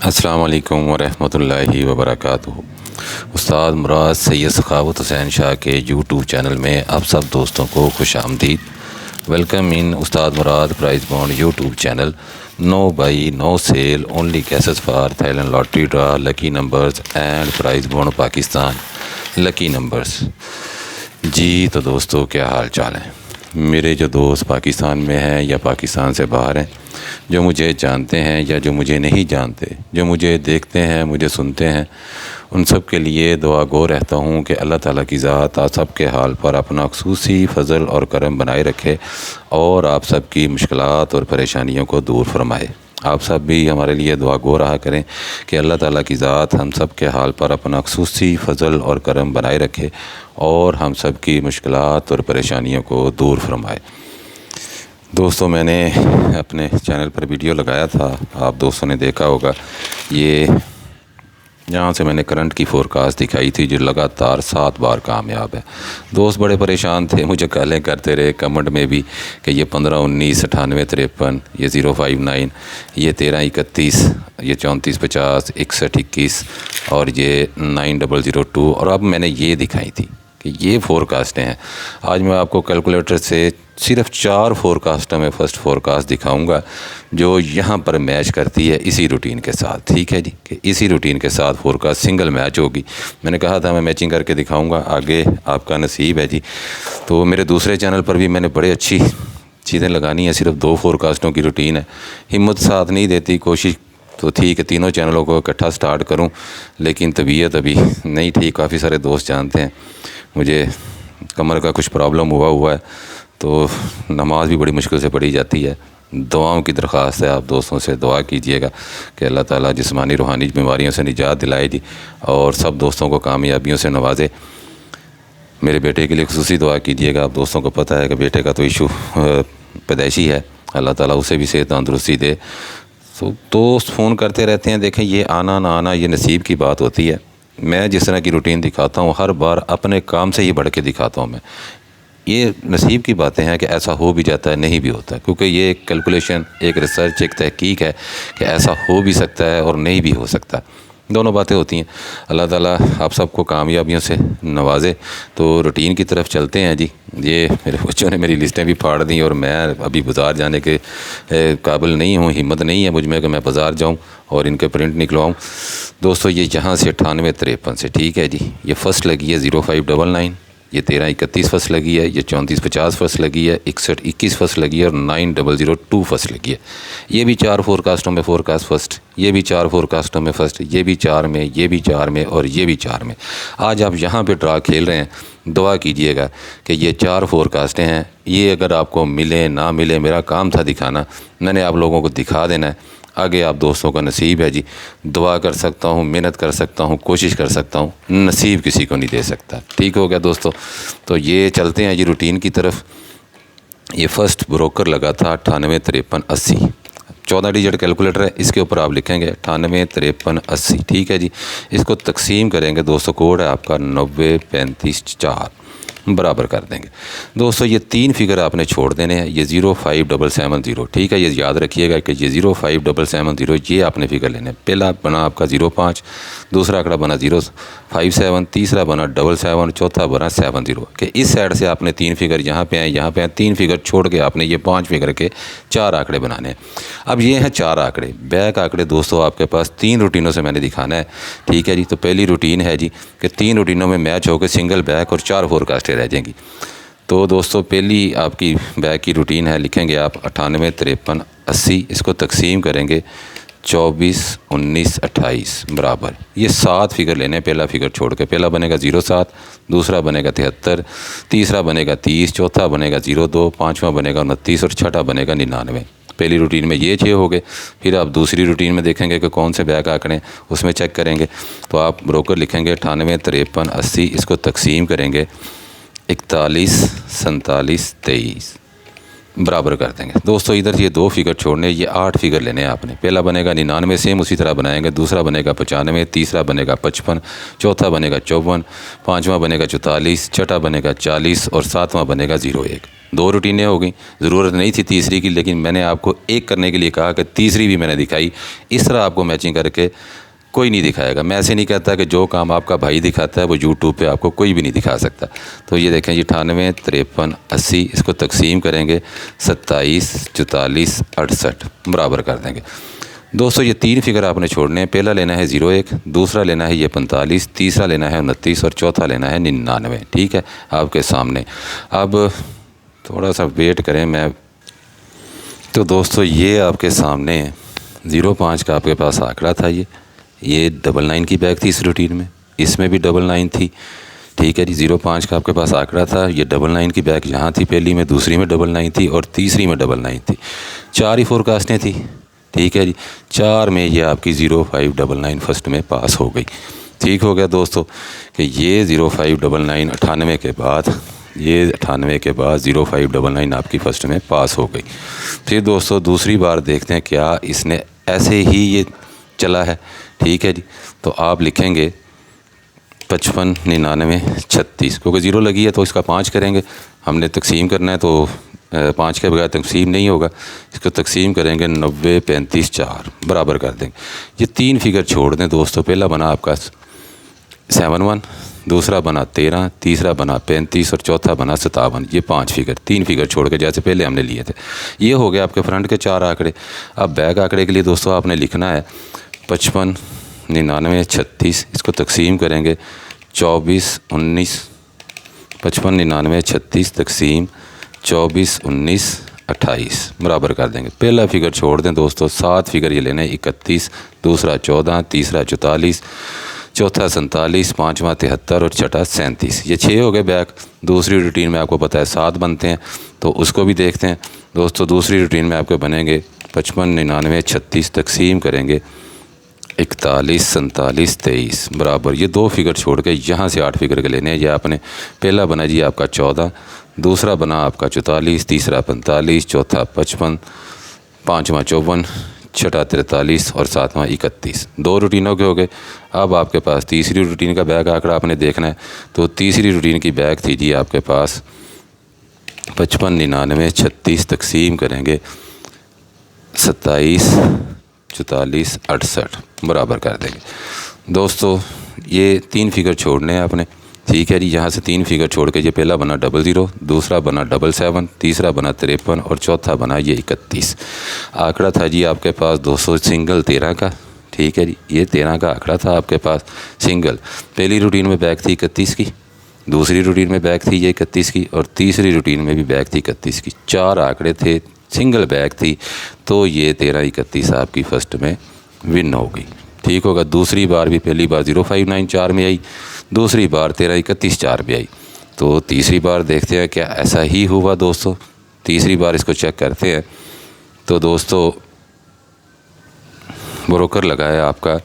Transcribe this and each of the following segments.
अस्सलाम वालेकुम वरहमतुल्लाहि वबरकातुहू। उस्ताद मुराद सैयद सखावत हुसैन शाह के यूट्यूब चैनल में आप सब दोस्तों को खुश आमदीद। Welcome in Ustad Murad prize bond YouTube channel. No buy no sale only cases for Thailand lottery draw lucky numbers and prize bond Pakistan lucky numbers. जी तो दोस्तों, क्या हाल चाल है? मेरे जो दोस्त पाकिस्तान में हैं या पाकिस्तान से बाहर हैं, जो मुझे जानते हैं या जो मुझे नहीं जानते, जो मुझे देखते हैं, मुझे सुनते हैं, उन सब के लिए दुआ गो रहता हूँ कि अल्लाह ताला की ज़ात आप सब के हाल पर अपना ख़ुसूसी फ़ज़ल और करम बनाए रखे और आप सब की मुश्किलात और परेशानियों को दूर फरमाए। आप सब भी हमारे लिए दुआ गो रहा करें कि अल्लाह ताला की ज़ात हम सब के हाल पर अपना ख़ुसूसी फ़ज़ल और करम बनाए रखे और हम सब की मुश्किलात और परेशानियों को दूर फरमाए। दोस्तों, मैंने अपने चैनल पर वीडियो लगाया था, आप दोस्तों ने देखा होगा। ये यहाँ से मैंने करंट की फ़ोरकास्ट दिखाई थी जो लगातार 7 बार कामयाब है। दोस्त बड़े परेशान थे, मुझे गालें करते रहे कमेंट में भी कि ये 15 19 98 53, ये 059, ये 13 31, ये 34 50, 61 21 और ये 9002। और अब मैंने ये दिखाई थी कि ये फ़ोरकास्टें हैं। आज मैं आपको कैलकुलेटर से सिर्फ 4 फ़ोरकास्टों में फ़र्स्ट फ़ोरकास्ट दिखाऊंगा जो यहाँ पर मैच करती है इसी रूटीन के साथ। ठीक है जी, कि इसी रूटीन के साथ फ़ोरकास्ट सिंगल मैच होगी। मैंने कहा था मैं मैचिंग करके दिखाऊंगा, आगे आपका नसीब है जी। तो मेरे दूसरे चैनल पर भी मैंने बड़े अच्छी चीज़ें लगानी है, सिर्फ 2 फ़ोरकास्टों की रूटीन है। हिम्मत साथ नहीं देती, कोशिश तो थी कि तीनों चैनलों को इकट्ठा स्टार्ट करूं, लेकिन तबीयत अभी नहीं ठीक। काफ़ी सारे दोस्त जानते हैं मुझे कमर का कुछ प्रॉब्लम हुआ है, तो नमाज भी बड़ी मुश्किल से पढ़ी जाती है। दुआओं की दरख्वास्त है, आप दोस्तों से दुआ कीजिएगा कि अल्लाह ताला जिस्मानी रूहानी बीमारियों से निजात दिलाए जी और सब दोस्तों को कामयाबियों से नवाजे। मेरे बेटे के लिए खुसूसी दुआ कीजिएगा। आप दोस्तों को पता है कि बेटे का तो इशू पैदाइशी है, अल्लाह ताला उसे भी सेहत तंदुरुस्ती दे। तो दोस्त फ़ोन करते रहते हैं, देखें ये आना ना आना ये नसीब की बात होती है। मैं जिस तरह की रूटीन दिखाता हूँ हर बार अपने काम से ही बढ़ के दिखाता हूँ। मैं ये नसीब की बातें हैं कि ऐसा हो भी जाता है, नहीं भी होता है, क्योंकि ये एक कैलकुलेशन, एक रिसर्च, एक तहकीक है कि ऐसा हो भी सकता है और नहीं भी हो सकता। दोनों बातें होती हैं। अल्लाह ताला आप सबको कामयाबियों से नवाजे। तो रूटीन की तरफ चलते हैं जी। ये मेरे बच्चों ने मेरी लिस्टें भी फाड़ दी और मैं अभी बाज़ार जाने के काबिल नहीं हूँ, हिम्मत नहीं है मुझ में कि मैं बाज़ार जाऊँ और इनके प्रिंट निकलवाऊँ। दोस्तों, ये यहाँ से 98 53 से, ठीक है जी। ये फ़र्स्ट लगी है 0599, ये 13 31 फर्स्ट लगी है, ये 34 50 फर्स्ट लगी है, 61 21 फर्स्ट लगी है और 9002 फर्स्ट लगी है। ये भी 4 फ़ोरकास्टों में फ़ोरकास्ट फर्स्ट, ये भी 4 फ़ोरकास्टों में फर्स्ट, ये भी 4 में, ये भी 4 में और ये भी 4 में। आज आप यहाँ पे ड्रा खेल रहे हैं, दुआ कीजिएगा कि ये 4 फ़ोरकास्टें हैं। ये अगर आपको मिले ना मिले, मेरा काम था दिखाना, मैंने आप लोगों को दिखा देना है। आगे आप दोस्तों का नसीब है जी। दुआ कर सकता हूँ, मेहनत कर सकता हूँ, कोशिश कर सकता हूँ, नसीब किसी को नहीं दे सकता। ठीक हो गया दोस्तों? तो ये चलते हैं जी रूटीन की तरफ। ये फ़र्स्ट ब्रोकर लगा था 98 53 80, 14 डिजिट कैलकुलेटर है। इसके ऊपर आप लिखेंगे 98 53 80, ठीक है जी। इसको तकसीम करेंगे दोस्तों, कोड है आपका 90 35 4, बराबर कर देंगे। दोस्तों, ये 3 फिगर आपने छोड़ देने हैं। ये 05770, ठीक है, ये याद रखिएगा कि ये 05770 ये आपने फिगर लेने। पहला बना आपका 05, दूसरा आंकड़ा बना 057, तीसरा बना 77, चौथा बना 70। कि इस साइड से आपने 3 फिगर यहाँ पे हैं, यहाँ पे हैं। 3 फिगर छोड़ के आपने ये 5 फिगर के 4 आंकड़े बनाने हैं। अब ये हैं 4 आंकड़े। बैक आंकड़े दोस्तों आपके पास 3 रूटीनों से मैंने दिखाना है, ठीक है जी। तो पहली रूटीन है जी कि 3 रूटीनों में मैच होकर सिंगल बैक और 4 फ़ोरकास्टें रह जाएंगी। तो दोस्तों, पहली आपकी बैक की रूटीन है, लिखेंगे आप 98 53 80। इसको तकसीम करेंगे 24 19 28, बराबर। ये 7 फिगर लेने, पहला फिगर छोड़ के। पहला बनेगा 07, दूसरा बनेगा 73, तीसरा बनेगा 30, चौथा बनेगा 02, पाँचवां बनेगा 29 और छठा बनेगा 99। पहली रूटीन में ये 6 हो गए। फिर आप दूसरी रूटीन में देखेंगे कि कौन से बैक आंकड़े, उसमें चेक करेंगे। तो आप ब्रोकर लिखेंगे 98 53 80। इसको तकसीम करेंगे 41 47 23, बराबर कर देंगे। दोस्तों, इधर ये 2 फिगर छोड़ने, ये 8 फिगर लेने हैं आपने। पहला बनेगा 99, सेम उसी तरह बनाएंगे। दूसरा बनेगा 95, तीसरा बनेगा 55, चौथा बनेगा 54, पाँचवा बनेगा 44, छठा बनेगा 40 और सातवां बनेगा 01। 2 रूटीनें हो गई, ज़रूरत नहीं थी तीसरी की, लेकिन मैंने आपको एक करने के लिए कहा कि तीसरी भी मैंने दिखाई। इस तरह आपको मैचिंग करके कोई नहीं दिखाएगा। मैं ऐसे नहीं कहता कि जो काम आपका भाई दिखाता है वो यूट्यूब पे आपको कोई भी नहीं दिखा सकता। तो ये देखें, 98, 53, 80, इसको तकसीम करेंगे 27, 44, 68 बराबर कर देंगे। दोस्तों ये 3 फिगर आपने छोड़ने हैं। पहला लेना है 01, दूसरा लेना है ये 45, तीसरा लेना है 29 और चौथा लेना है 99। ठीक है, आपके सामने। अब थोड़ा सा वेट करें मैं। तो दोस्तों ये आपके सामने 05 का आपके पास आंकड़ा था। ये 99 की बैग थी इस रूटीन में, इसमें भी 99 थी। ठीक है जी, 05 का आपके पास आंकड़ा था। ये 99 की बैग यहाँ थी, पहली में, दूसरी में 99 थी और तीसरी में 99 थी। 4 ही फोरकास्टें थी। ठीक है जी, 4 में ये आपकी 0599 फर्स्ट में पास हो गई। ठीक हो गया दोस्तों कि ये 0599 98 के बाद, ये 98 के बाद 0599 आपकी फर्स्ट में पास हो गई। फिर दोस्तों दूसरी बार देखते हैं क्या इसने ऐसे ही ये चला है। ठीक है जी, तो आप लिखेंगे 55, 99, 36, क्योंकि 0 लगी है तो इसका 5 करेंगे। हमने तकसीम करना है तो 5 के बगैर तकसीम नहीं होगा। इसको तकसीम करेंगे 90, 35, 4 बराबर कर देंगे। ये 3 फिगर छोड़ दें दोस्तों। पहला बना आपका 71, दूसरा बना 13, तीसरा बना 35 और चौथा बना 57। ये 5 फिगर, 3 फिगर छोड़ के जैसे पहले हमने लिए थे। ये हो गया आपके फ्रंट के 4 आंकड़े। अब बैक आंकड़े के लिए दोस्तों आपने लिखना है 55, 99, 36, इसको तकसीम करेंगे 24, 19, 55, 99, 36 तकसीम 24, 19, 28 बराबर कर देंगे। पहला फिगर छोड़ दें दोस्तों। 7 फिगर ये लेने 31, दूसरा 14, तीसरा 44, चौथा 47, पाँचवा 73 और छठा 37। ये 6 हो गए बैक। दूसरी रूटीन में आपको पता है 7 बनते हैं, तो उसको भी देखते हैं दोस्तों। दूसरी रूटीन में आपके बनेंगे 55, 99, 36 तकसीम करेंगे 41, 47, 23 बराबर। ये 2 फिगर छोड़ के यहाँ से 8 फिगर के लेने हैं। ये आपने पहला बना जी आपका 14, दूसरा बना आपका 44, तीसरा 45, चौथा 55, पाँचवा 54, छठा 43 और सातवां 31। 2 रूटीनों के हो गए। अब आपके पास तीसरी रूटीन का बैग आंकड़ा आपने देखना है। तो तीसरी रूटीन की बैग थी जी आपके पास 55, 99, 36 तकसीम करेंगे 27, 44, 68 बराबर कर देंगे। दोस्तों ये 3 फिगर छोड़ने हैं आपने। ठीक है जी, यहाँ से 3 फिगर छोड़ के ये पहला बना 00, दूसरा बना 77, तीसरा बना 53 और चौथा बना ये 31। आंकड़ा था जी आपके पास 200 सिंगल 13 का। ठीक है जी, ये 13 का आंकड़ा था आपके पास सिंगल। पहली रूटीन में बैग थी 31 की, दूसरी रूटीन में बैग थी ये 31 की और तीसरी रूटीन में भी बैग थी 31 की। 4 आंकड़े थे, सिंगल बैग थी, तो ये 13, 31 आपकी फर्स्ट में विन हो गई। ठीक होगा। दूसरी बार भी, पहली बार 0599 4 में आई, दूसरी बार 13, 31 4 में आई। तो तीसरी बार देखते हैं क्या ऐसा ही हुआ दोस्तों। तीसरी बार इसको चेक करते हैं। तो दोस्तों ब्रोकर लगाया आपका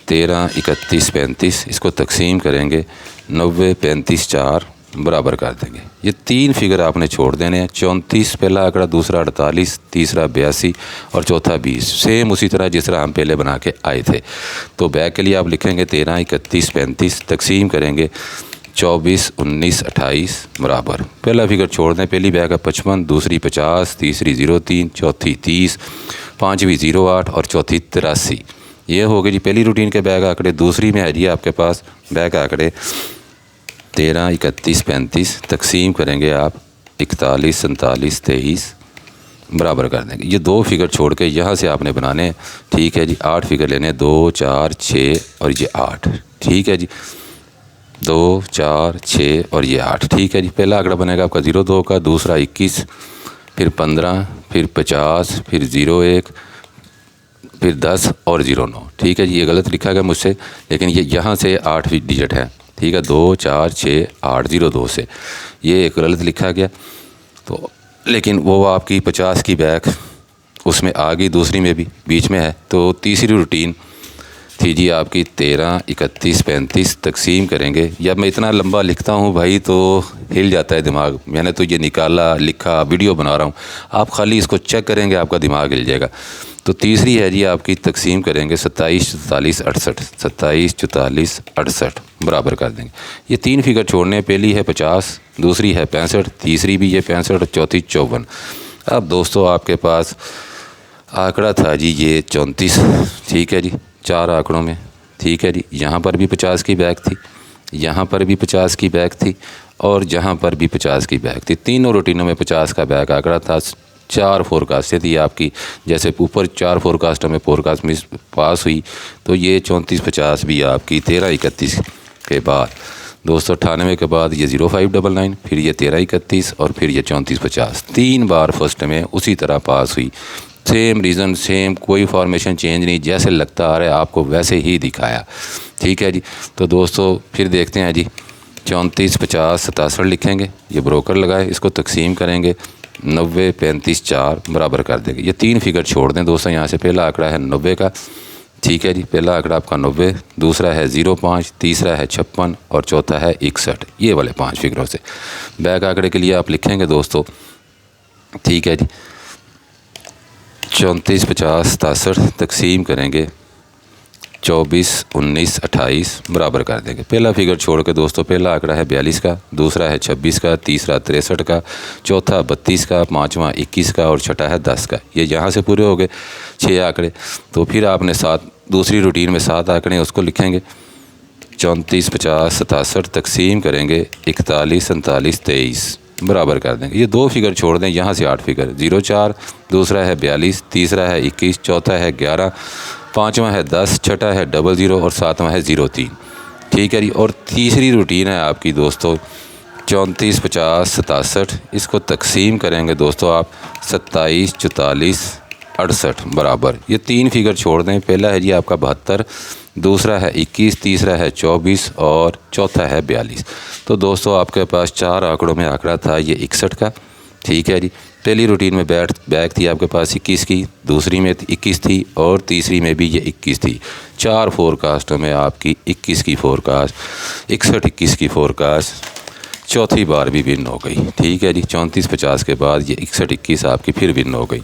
13, 31, 35, इसको तकसीम करेंगे 90, 35, 4 बराबर कर देंगे। ये 3 फिगर आपने छोड़ देने हैं। 34 पहला आंकड़ा, दूसरा 48, तीसरा 82 और चौथा 20। सेम उसी तरह जिस तरह हम पहले बना के आए थे। तो बैक के लिए आप लिखेंगे 13, 31, 35 तकसीम करेंगे 24, 19, 28 बराबर। पहला फिगर छोड़ दें। पहली बैक है 55, दूसरी 50, तीसरी 03, चौथी 30, पाँचवीं 08 और चौथी 83। ये हो गई जी पहली रूटीन के बैग आंकड़े। दूसरी में है जी आपके पास बैग आंकड़े 13, 31, 35 तकसीम करेंगे आप 41, 47, 23 बराबर कर देंगे। ये 2 फिगर छोड़ के यहाँ से आपने बनाने हैं। ठीक है जी, 8 फिगर लेने, 2, 4, 6 और ये 8। ठीक है जी, 2, 4, 6 और ये 8। ठीक है जी, पहला आंकड़ा बनेगा आपका 02 का, दूसरा 21, फिर 15, फिर 50, फिर 01, फिर 10 और 09। ठीक है जी, ये गलत लिखा गया मुझसे, लेकिन ये यहाँ से 8 डिजिट है। ठीक है, 2, 4, 6, 8, 02 से ये एक गलत लिखा गया। तो लेकिन वो आपकी 50 की बैक उसमें आ गई, दूसरी में भी बीच में है। तो तीसरी रूटीन थी जी आपकी 13, 31, 35 तकसीम करेंगे। जब मैं इतना लंबा लिखता हूँ भाई तो हिल जाता है दिमाग। मैंने तो ये निकाला, लिखा, वीडियो बना रहा हूँ। आप खाली इसको चेक करेंगे आपका दिमाग हिल जाएगा। तो तीसरी है जी आपकी, तकसीम करेंगे 27, 44, 68, 27, 44, 68 बराबर कर देंगे। ये 3 फिगर छोड़ने हैं, पहली है 50, दूसरी है 65, तीसरी भी ये 65 और चौथी 54। अब दोस्तों आपके पास आंकड़ा था जी ये 34, ठीक है जी, 4 आंकड़ों में, ठीक है जी। यहाँ पर भी 50 की बैक थी, यहाँ पर भी 50 की बैक थी और जहाँ पर भी 50 की बैक थी। तीनों रूटीनों में 50 का बैक आंकड़ा था। 4 फोरकास्टें थी आपकी, जैसे ऊपर 4 फोरकास्टों में फोरकास्ट मिस पास हुई, तो ये 34-50 भी आपकी 13-31 के बाद दोस्तों 98 के बाद ये 0599, फिर ये 13-31 और फिर ये 34-50 3 बार फर्स्ट में उसी तरह पास हुई। सेम रीज़न, सेम, कोई फॉर्मेशन चेंज नहीं, जैसे लगता आ रहा है आपको वैसे ही दिखाया, ठीक है जी। तो दोस्तों फिर देखते हैं जी, 34, 50, 67 लिखेंगे, ये ब्रोकर लगाए, इसको तकसीम करेंगे 90, 35, 4 बराबर कर देंगे। ये 3 फिगर छोड़ दें दोस्तों, यहाँ से पहला आंकड़ा है 90 का, ठीक है जी, पहला आंकड़ा आपका 90, दूसरा है 05, तीसरा है 56 और चौथा है 61। ये वाले 5 फिगरों से बैक आंकड़े के लिए आप लिखेंगे दोस्तों, ठीक है जी, 34, 50, 67 तकसीम करेंगे 24, 19, 28 बराबर कर देंगे। पहला फिगर छोड़ के दोस्तों, पहला आंकड़ा है 42 का, दूसरा है 26 का, तीसरा 63 का, चौथा 32 का, पाँचवा 21 का और छठा है 10 का। ये यहाँ से पूरे हो गए 6 आंकड़े। तो फिर आपने 7 दूसरी रूटीन में 7 आंकड़े उसको लिखेंगे 34, 50, 67 तकसीम करेंगे 41, 39, 23 बराबर कर देंगे। ये 2 फिगर छोड़ दें, यहाँ से 8 फिगर, 04, दूसरा है 42, तीसरा है 21, चौथा है 11, पाँचवा है 10, छठा है 00 और सातवां है 03, ठीक है जी। और तीसरी रूटीन है आपकी दोस्तों 34, 50, 67, इसको तकसीम करेंगे दोस्तों आप 27, 44, 68 बराबर। ये 3 फिगर छोड़ दें, पहला है जी आपका 72, दूसरा है 21, तीसरा है 24 और चौथा है 42। तो दोस्तों आपके पास 4 आंकड़ों में आंकड़ा था ये 61 का, ठीक है जी। पहली रूटीन में बैक थी आपके पास 21 की, दूसरी में 21 थी और तीसरी में भी ये 21 थी। 4 फोरकास्टों में आपकी 21 की फोरकास्ट, 61, 21 की फोरकास्ट चौथी बार भी विन हो गई, ठीक है जी। 34, 50 के बाद ये 61, 21 आपकी फिर विन हो गई।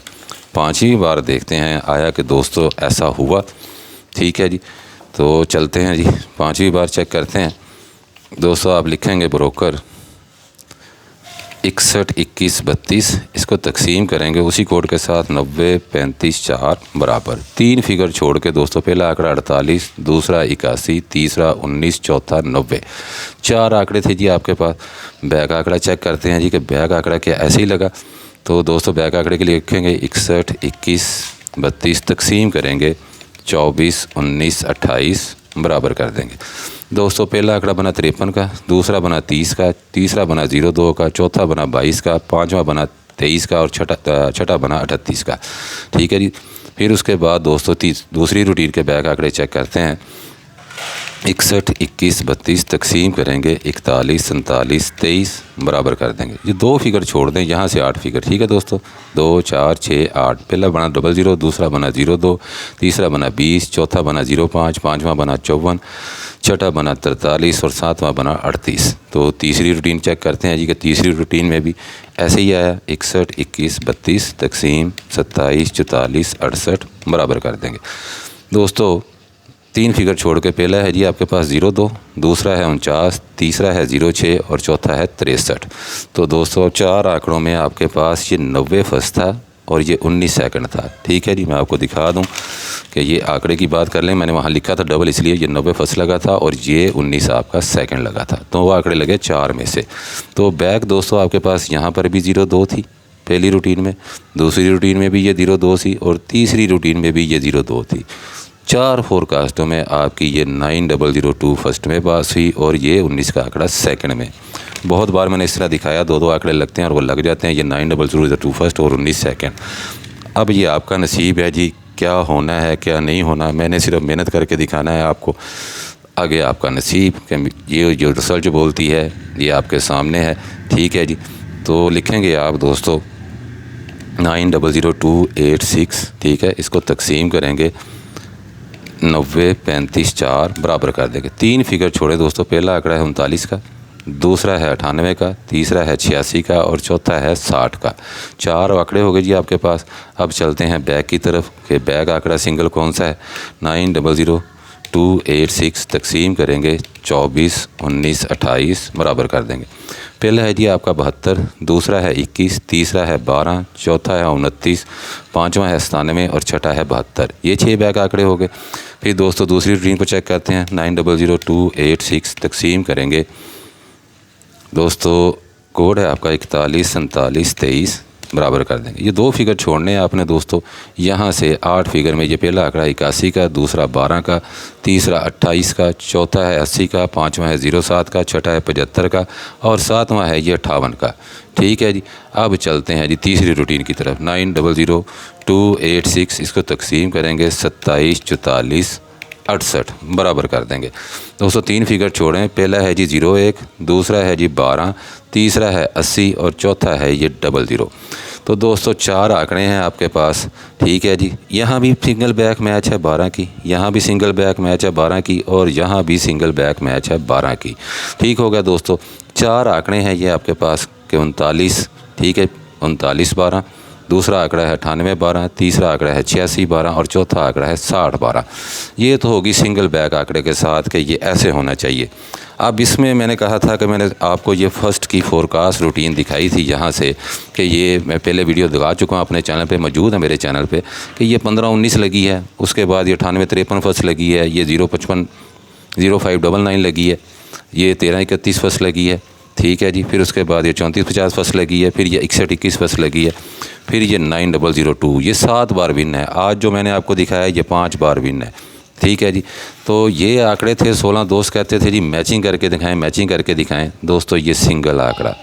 5वीं बार देखते हैं आया कि दोस्तों ऐसा हुआ, ठीक है जी। तो चलते हैं जी 5वीं बार चेक करते हैं दोस्तों। आप लिखेंगे ब्रोकर 61, 21, 32, इसको तकसीम करेंगे उसी कोड के साथ 90, 35, 4 बराबर। 3 फिगर छोड़ के दोस्तों, पहला आंकड़ा 48, दूसरा 81, तीसरा 19, चौथा 90। 4 आंकड़े थे जी आपके पास। बैक आंकड़ा चेक करते हैं जी कि बैक आंकड़ा क्या ऐसे ही लगा। तो दोस्तों बैक आंकड़े के लिए लिखेंगे 61, 21, 32 तकसीम करेंगे 24, 19, 28 बराबर कर देंगे दोस्तों। पहला आंकड़ा बना 53 का, दूसरा बना 30 का, तीसरा बना 02 का, चौथा बना 22 का, पाँचवा बना 23 का और छठा बना 38 का, ठीक है जी। फिर उसके बाद दोस्तों दूसरी रूटीन के बैक आंकड़े चेक करते हैं। 61, 21, 32 तकसीम करेंगे 41, 47, 23 बराबर कर देंगे। ये 2 फिगर छोड़ दें, यहाँ से 8 फिगर, ठीक है दोस्तों। 2, 4, 6, 8। पहला बना 00, दूसरा बना 02, तीसरा बना 20, चौथा बना 05, पाँचवा बना 54, छठा बना 43 और सातवां बना 38। तो तीसरी रूटीन चेक करते हैं जी कि तीसरी रूटीन में भी ऐसे ही आया 61, 21, 32 तकसीम 27, 44, 68 बराबर कर देंगे दोस्तों। 3 फिगर छोड़ के पहला है जी आपके पास 02, दूसरा है 49, तीसरा है 06 और चौथा है 63। तो दोस्तों 4 आंकड़ों में आपके पास ये 90 फर्स्ट था और ये 19 सेकंड था, ठीक है जी। मैं आपको दिखा दूं कि ये आंकड़े की बात कर लें, मैंने वहाँ लिखा था डबल, इसलिए ये 90 फर्स्ट लगा था और ये 19 आपका सेकंड लगा था। तो वो आंकड़े लगे 4 में से। तो बैक दोस्तों आपके पास यहाँ पर भी 02 थी पहली रूटीन में, दूसरी रूटीन में भी ये 02 थी और तीसरी रूटीन में भी ये 02 थी। 4 फोरकास्टों में आपकी ये 9002 फर्स्ट में पास हुई और ये 19 का आंकड़ा सेकंड में। बहुत बार मैंने इस तरह दिखाया, 2 आंकड़े लगते हैं और वो लग जाते हैं। ये 9002 फर्स्ट और 19 सेकंड। अब ये आपका नसीब है जी, क्या होना है क्या नहीं होना, मैंने सिर्फ मेहनत करके दिखाना है आपको। आगे आपका नसीब, ये जो रिसल्ट बोलती है ये आपके सामने है, ठीक है जी। तो लिखेंगे आप दोस्तों 900286, ठीक है। इसको तकसीम करेंगे 90, 35, 4 बराबर कर देंगे। 3 फिगर छोड़े दोस्तों, पहला आंकड़ा है 39 का, दूसरा है 98 का, तीसरा है 86 का और चौथा है 60 का। 4 आंकड़े हो गए जी आपके पास। अब चलते हैं बैक की तरफ कि बैक आंकड़ा सिंगल कौन सा है। 900286 तकसीम करेंगे 24, 19, 28 बराबर कर देंगे। पहला है जी आपका 72, दूसरा है 21, तीसरा है 12, चौथा है 29, पाँचवा है 97 और छठा है 72। ये 6 बैक आंकड़े हो गए। फिर दोस्तों दूसरी रूटीन को चेक करते हैं। 900286 तकसीम करेंगे दोस्तों, कोड है आपका 41, 47, 23 बराबर कर देंगे। ये 2 फिगर छोड़ने हैं आपने दोस्तों। यहाँ से 8 फिगर में ये पहला आंकड़ा 81 का, दूसरा 12 का, तीसरा 28 का, चौथा है 80 का, पाँचवा है 07 का, छठा है 75 का और सातवां है ये 58 का। ठीक है जी। अब चलते हैं जी तीसरी रूटीन की तरफ। 900286 इसको तकसीम करेंगे 27, 44, 68 बराबर कर देंगे दोस्तों। 3 फिगर छोड़ें। पहला है जी 01, दूसरा है जी 12, तीसरा है 80 और चौथा है ये 00। तो दोस्तों 4 आंकड़े हैं आपके पास। ठीक है जी। यहाँ भी सिंगल बैक मैच है 12 की, यहाँ भी सिंगल बैक मैच है 12 की और यहाँ भी सिंगल बैक मैच है 12 की। ठीक हो गया दोस्तों। 4 आंकड़े हैं ये आपके पास कि 39, ठीक है 39, 12, दूसरा आंकड़ा है 98, 12, तीसरा आंकड़ा है 86, 12 और चौथा आंकड़ा है 60, 12। ये तो होगी सिंगल बैक आंकड़े के साथ कि ये ऐसे होना चाहिए। अब इसमें मैंने कहा था कि मैंने आपको ये फर्स्ट की फोरकास्ट रूटीन दिखाई थी यहाँ से कि ये मैं पहले वीडियो दिखा चुका हूँ अपने चैनल पे, मौजूद है मेरे चैनल पे, कि ये 15-19 लगी है, उसके बाद ये 98-53 फर्स्ट लगी है, ये 055-0599 लगी है, ये 13-31 फर्स्ट लगी है। ठीक है जी। फिर उसके बाद ये 34-50 फर्स्ट लगी है, फिर ये 61-21 फर्स्ट लगी है, फिर ये 9002, ये 7 बार विन है। आज जो मैंने आपको दिखाया है ये 5 बार विन है। ठीक है जी। तो ये आंकड़े थे। 16 दोस्त कहते थे जी मैचिंग करके दिखाएं, मैचिंग करके दिखाएं। दोस्तों ये सिंगल आंकड़ा,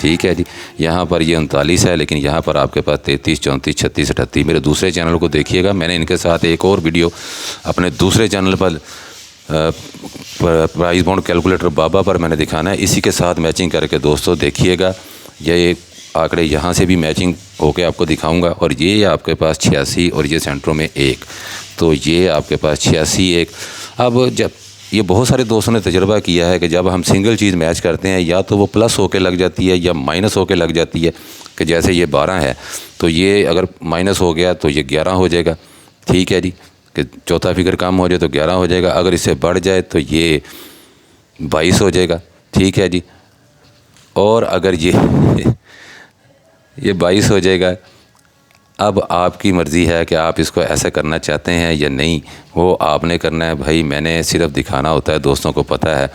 ठीक है जी। यहाँ पर ये 39 है, लेकिन यहाँ पर आपके पास 33, 34, 36, 38। मेरे दूसरे चैनल को देखिएगा, मैंने इनके साथ एक और वीडियो अपने दूसरे चैनल पर प्राइस बाउंड कैलकुलेटर बाबा पर मैंने दिखाना है। इसी के साथ मैचिंग करके दोस्तों देखिएगा। ये आंकड़े यहाँ से भी मैचिंग होके आपको दिखाऊंगा। और ये आपके पास 86 और ये सेंटरों में 1, तो ये आपके पास 86, 1। अब जब ये बहुत सारे दोस्तों ने तजुर्बा किया है कि जब हम सिंगल चीज़ मैच करते हैं या तो वो प्लस होके लग जाती है या माइनस होके लग जाती है। कि जैसे ये 12 है तो ये अगर माइनस हो गया तो ये 11 हो जाएगा। ठीक है जी। कि चौथा फिगर कम हो जाए तो 11 हो जाएगा, अगर इससे बढ़ जाए तो ये 22 हो जाएगा। ठीक है जी। और अगर ये 22 हो जाएगा। अब आपकी मर्ज़ी है कि आप इसको ऐसा करना चाहते हैं या नहीं, वो आपने करना है भाई। मैंने सिर्फ दिखाना होता है, दोस्तों को पता है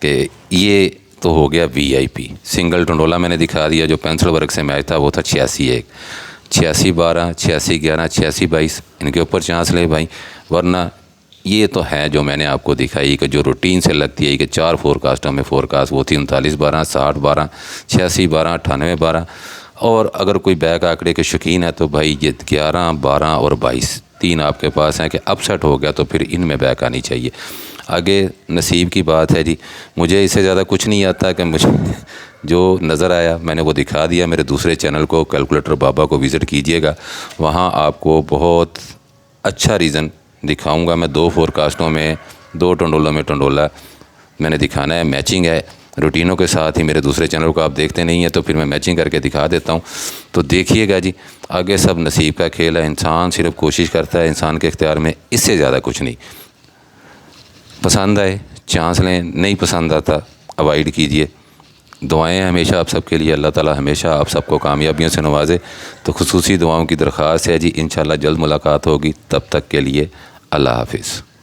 कि ये तो हो गया VIP। सिंगल टंडोला मैंने दिखा दिया, जो पेंसिल वर्क से मैच था वो था 86, 1, 86, 12, 86, 11, 86, 22। इनके ऊपर चांस ले भाई, वरना ये तो है जो मैंने आपको दिखाई कि जो रूटीन से लगती है कि 4 फोरकास्ट हमें फोरकास्ट वो थी 39, 12, 60, 12, 86, 12, 98, 12। और अगर कोई बैक आंकड़े के शौकीन है तो भाई ये 11, 12 और 22 3 आपके पास हैं कि अपसेट हो गया तो फिर इनमें बैक आनी चाहिए। आगे नसीब की बात है जी। मुझे इससे ज़्यादा कुछ नहीं आता कि मुझे जो नज़र आया मैंने वो दिखा दिया। मेरे दूसरे चैनल को कैलकुलेटर बाबा को विज़िट कीजिएगा, वहाँ आपको बहुत अच्छा रीज़न दिखाऊंगा। मैं 2 फोरकास्टों में 2 टंडोलों में टंडोला मैंने दिखाना है। मैचिंग है रूटीनों के साथ ही। मेरे दूसरे चैनल को आप देखते नहीं हैं तो फिर मैं मैचिंग करके दिखा देता हूँ, तो देखिएगा जी। आगे सब नसीब का खेल है। इंसान सिर्फ कोशिश करता है, इंसान के इख्तियार में इससे ज़्यादा कुछ नहीं। पसंद आए चांस लें, नहीं पसंद आता अवॉइड कीजिए। दुआएं हमेशा आप सबके लिए, अल्लाह ताला हमेशा आप सबको कामयाबियों से नवाजे। तो खुसूसी दुआओं की दरख्वास्त है जी। इंशाल्लाह जल्द मुलाकात होगी, तब तक के लिए अल्लाह हाफिज़।